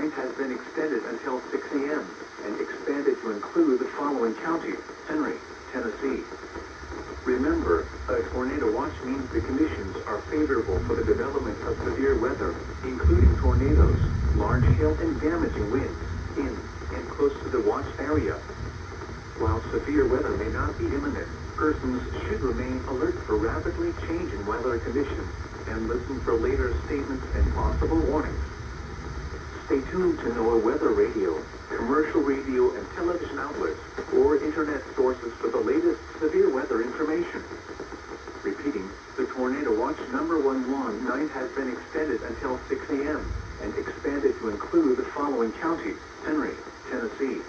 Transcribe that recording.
night has been extended until 6 a.m. and expanded to include the following counties: Henry, Tennessee. Remember, a tornado watch means the conditions are favorable for the development of severe weather, including tornadoes, large hail and damaging winds, in and close to the watch area. While severe weather may not be imminent, persons should remain alert for rapidly changing weather conditions and listen for later statements and possible warnings. Stay tuned to NOAA weather radio, commercial radio and television outlets, or internet sources for the latest severe weather information. Repeating, the Tornado Watch number 11 night has been extended until 6 a.m. and expanded to include the following counties: Henry, Tennessee.